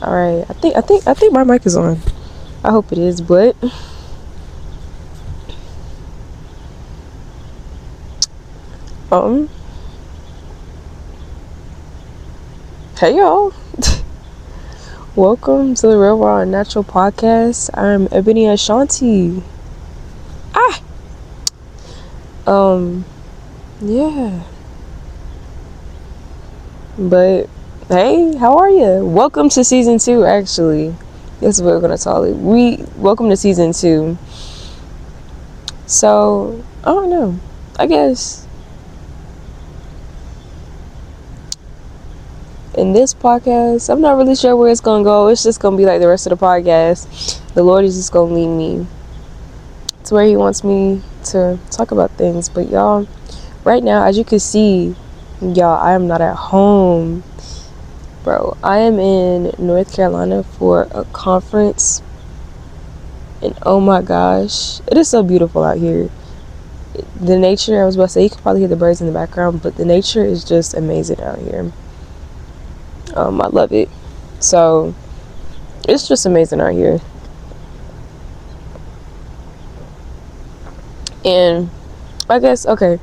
All right. I think my mic is on. I hope it is, but um, hey y'all. Welcome to the Real Raw and Natural Podcast. I'm Ebony Ashanti. Ah. Yeah. But hey, how are you? Welcome to season 2. Actually, this is what we're gonna call it. Welcome to season 2. So I don't know. I guess in this podcast, I'm not really sure where it's gonna go. It's just gonna be like the rest of the podcast. The Lord is just gonna lead me to where He wants me to talk about things. But y'all, right now, as you can see, y'all, I am not at home, bro. I am in North Carolina for a conference, and oh my gosh, it is so beautiful out here. The nature, I was about to say, you can probably hear the birds in the background, but the nature is just amazing out here. I love it. So it's just amazing out here. And I guess, okay,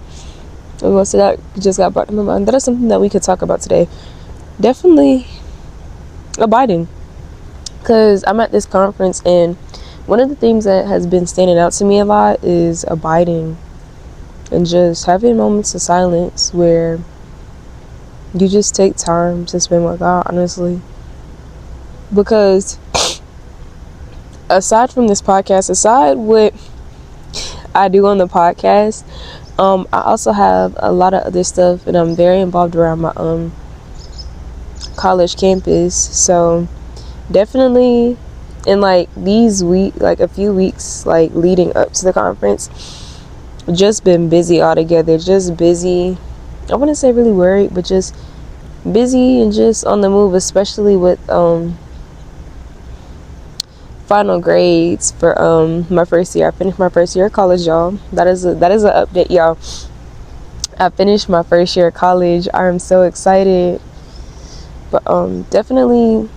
so that just got brought to my mind. That is something that we could talk about today. Definitely abiding. Because I'm at this conference, and one of the things that has been standing out to me a lot is abiding. And just having moments of silence where you just take time to spend with God, honestly. Because aside from this podcast, aside what I do on the podcast, I also have a lot of other stuff, and I'm very involved around my college campus. So definitely in like a few weeks like leading up to the conference, just been busy altogether. Just busy. I wouldn't say really worried, but just busy and just on the move, especially with final grades for my first year. I finished my first year of college, y'all. That is an update, y'all. I finished my first year of college. I'm so excited. But definitely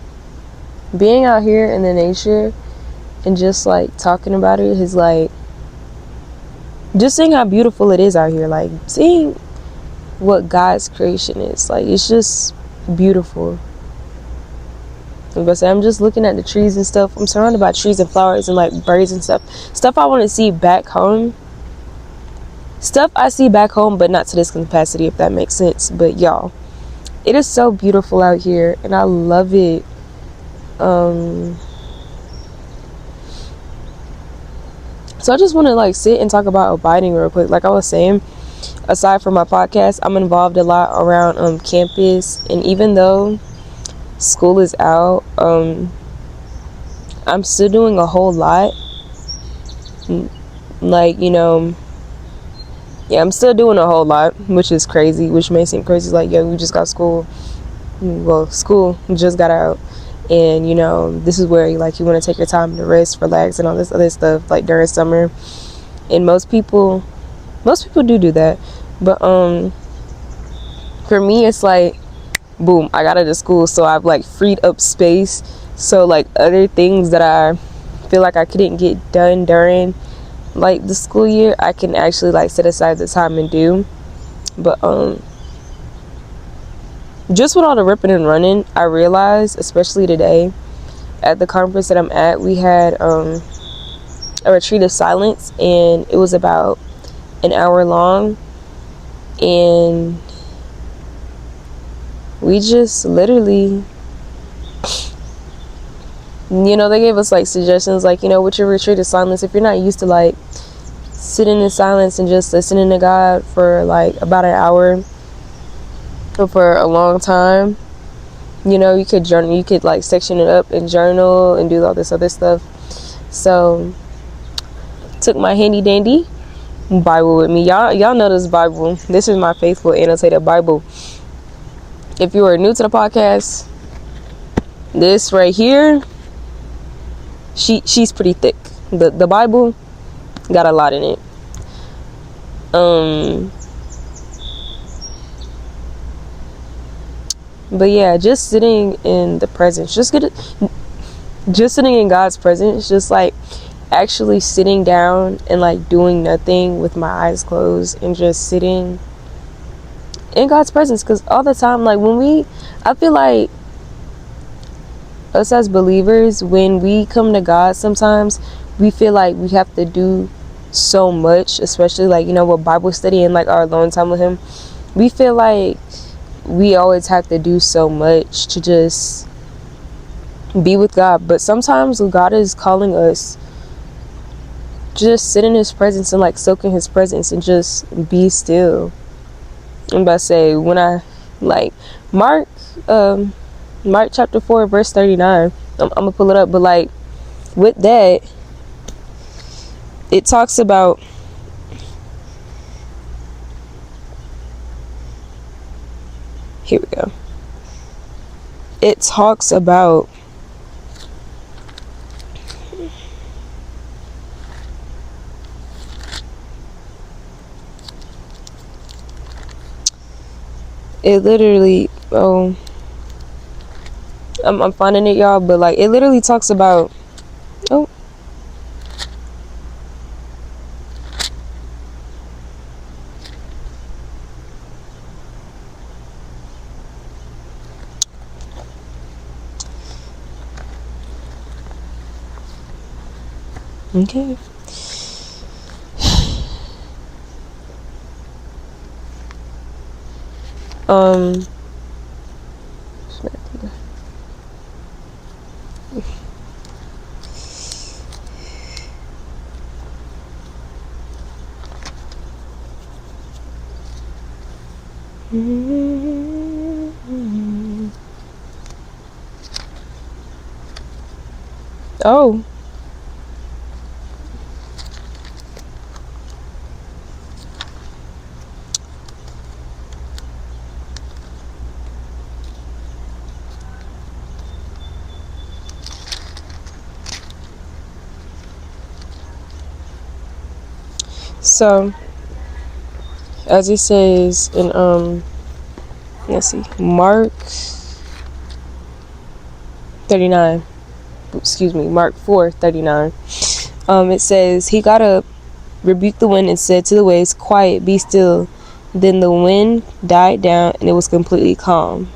being out here in the nature and just like talking about it is like just seeing how beautiful it is out here, like seeing what God's creation is. Like, it's just beautiful. But I'm just looking at the trees and stuff. I'm surrounded by trees and flowers and like birds and stuff I want to see back home. Stuff I see back home, but not to this capacity, if that makes sense. But y'all, it is so beautiful out here, and I love it. So I just want to like sit and talk about abiding real quick. Like I was saying, aside from my podcast, I'm involved a lot around campus, and even though school is out, I'm still doing a whole lot. Like, I'm still doing a whole lot, which is crazy, which may seem crazy. Like, yo, we just got school. Well, school just got out. And, this is where you want to take your time to rest, relax, and all this other stuff, like during summer. And most people do that. But, for me, it's like, boom, I got out of school. So I've like freed up space. So like other things that I feel like I couldn't get done during like the school year, I can actually like set aside the time and do. But just with all the ripping and running, I realized, especially today at the conference that I'm at, we had a retreat of silence, and it was about an hour long, and we just literally, they gave us like suggestions, like, with your retreat of silence, if you're not used to like sitting in silence and just listening to God for like about an hour or for a long time, you could journal, you could like section it up and journal and do all this other stuff. So took my handy dandy Bible with me. Y'all know this Bible. This is my faithful annotated Bible. If you are new to the podcast, this right here, she's pretty thick. The Bible got a lot in it. But yeah, just sitting in the presence, just sitting in God's presence, just like actually sitting down and like doing nothing with my eyes closed and just sitting in God's presence. Because all the time, like I feel like us as believers, when we come to God, sometimes we feel like we have to do so much, especially like, with Bible study and like our alone time with Him. We feel like we always have to do so much to just be with God. But sometimes God is calling us just sit in His presence and like soak in His presence and just be still. I'm about to say, when I like Mark chapter 4 verse 39, I'm gonna pull it up, but like with that, it talks about, here we go, it talks about it literally, I'm finding it, y'all, but like it literally talks about, okay. Oh, so as it says in let's see, Mark 39, excuse me, Mark 4:39, it says, he got up, rebuked the wind, and said to the waves, quiet, be still. Then the wind died down and it was completely calm.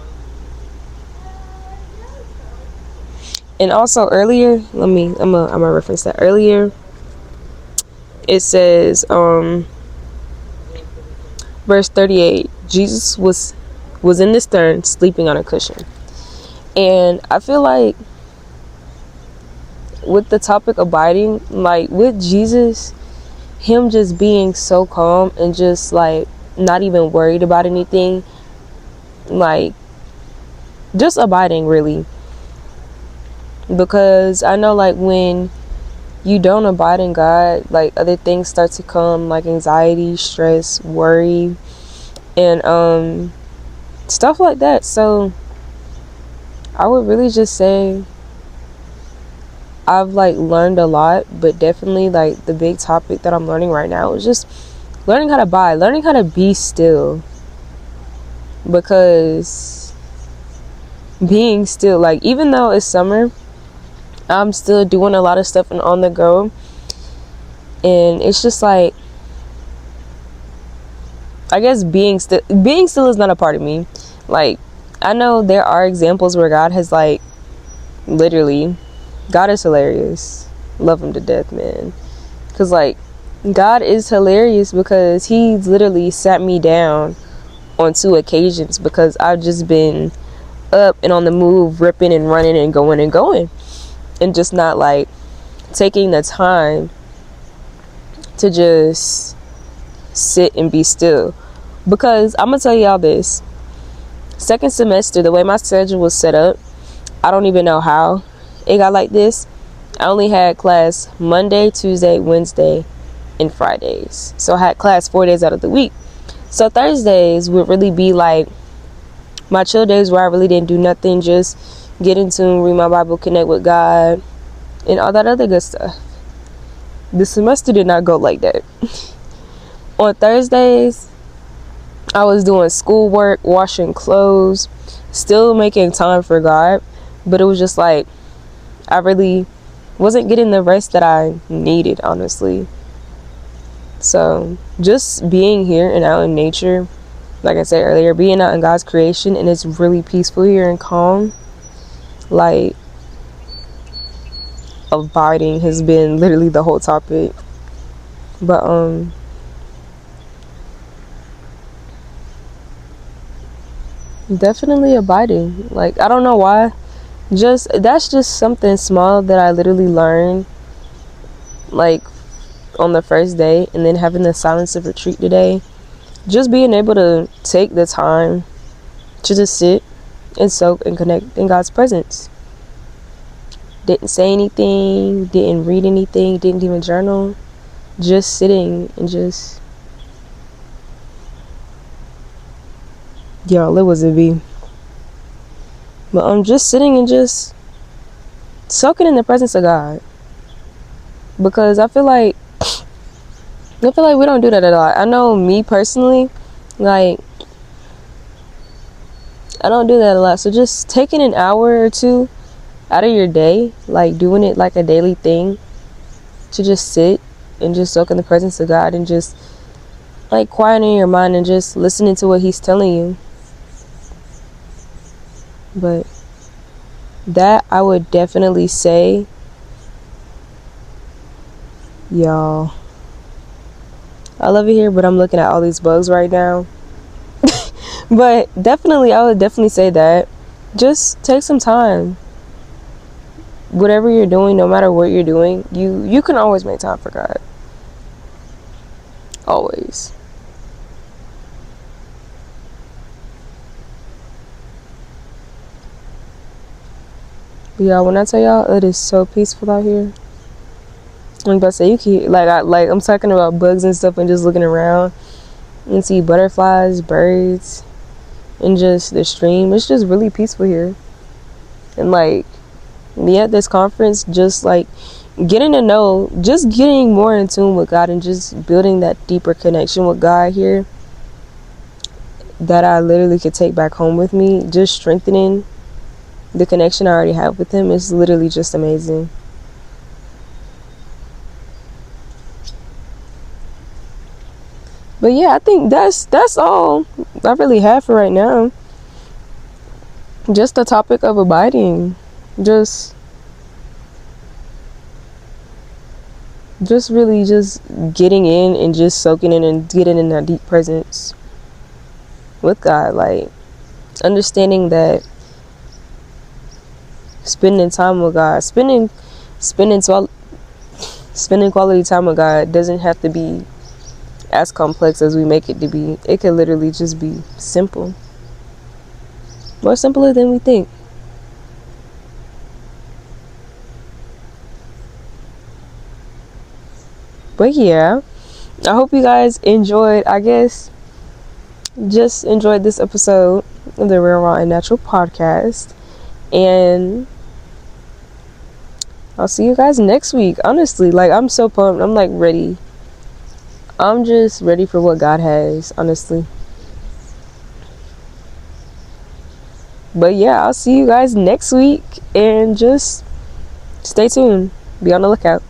And also earlier, I'm gonna reference that. Earlier it says, verse 38, Jesus was in the stern sleeping on a cushion. And I feel like with the topic abiding, like with Jesus, Him just being so calm and just like not even worried about anything, like just abiding really. Because I know like when you don't abide in God, like other things start to come, like anxiety, stress, worry, and stuff like that. So I would really just say I've like learned a lot, but definitely like the big topic that I'm learning right now is just learning how to abide, learning how to be still. Because being still, like even though it's summer, I'm still doing a lot of stuff and on the go, and it's just like, I guess being still is not a part of me. Like I know there are examples where God has like literally, God is hilarious, love Him to death, man, because like God is hilarious, because He's literally sat me down on 2 occasions because I've just been up and on the move, ripping and running and going and just not like taking the time to just sit and be still. Because I'm gonna tell y'all this, second semester, the way my schedule was set up, I don't even know how it got like this. I only had class Monday, Tuesday, Wednesday, and Fridays. So I had class 4 days out of the week. So Thursdays would really be like my chill days, where I really didn't do nothing, just get in tune, read my Bible, connect with God, and all that other good stuff. The semester did not go like that. On Thursdays, I was doing schoolwork, washing clothes, still making time for God, but it was just like I really wasn't getting the rest that I needed, honestly. So just being here and out in nature, like I said earlier, being out in God's creation, and it's really peaceful here and calm. Like, abiding has been literally the whole topic. But definitely abiding. Like, I don't know why. Just that's just something small that I literally learned, like, on the first day, and then having the silence of retreat today. Just being able to take the time to just sit and soak and connect in God's presence. Didn't say anything, didn't read anything, didn't even journal. Just sitting and just, y'all, it was a V. But I'm just sitting and just soaking in the presence of God. Because I feel like we don't do that a lot. I know me personally, like, I don't do that a lot. So just taking an hour or two out of your day, like doing it like a daily thing, to just sit and just soak in the presence of God and just like quieting your mind and just listening to what He's telling you. But that I would definitely say, y'all, I love it here, but I'm looking at all these bugs right now. But definitely, I would definitely say that. Just take some time. Whatever you're doing, no matter what you're doing, you can always make time for God. Always. But y'all, when I tell y'all, it is so peaceful out here. I'm about to say, you can, I'm talking about bugs and stuff and just looking around and see butterflies, birds, and just the stream. It's just really peaceful here. And like me at this conference, just like getting to know, just getting more in tune with God and just building that deeper connection with God here that I literally could take back home with me, just strengthening the connection I already have with Him is literally just amazing. But yeah, I think that's all I really have for right now. Just the topic of abiding. Just really just getting in and just soaking in and getting in that deep presence with God. Like, understanding that spending time with God, spending quality time with God doesn't have to be as complex as we make it to be. It could literally just be simple. More simpler than we think. But yeah, I hope you guys enjoyed, just enjoyed this episode of the Real, Raw, and Natural podcast. And I'll see you guys next week. Honestly, like, I'm so pumped. I'm like ready. I'm just ready for what God has, honestly. But yeah, I'll see you guys next week. And just stay tuned. Be on the lookout.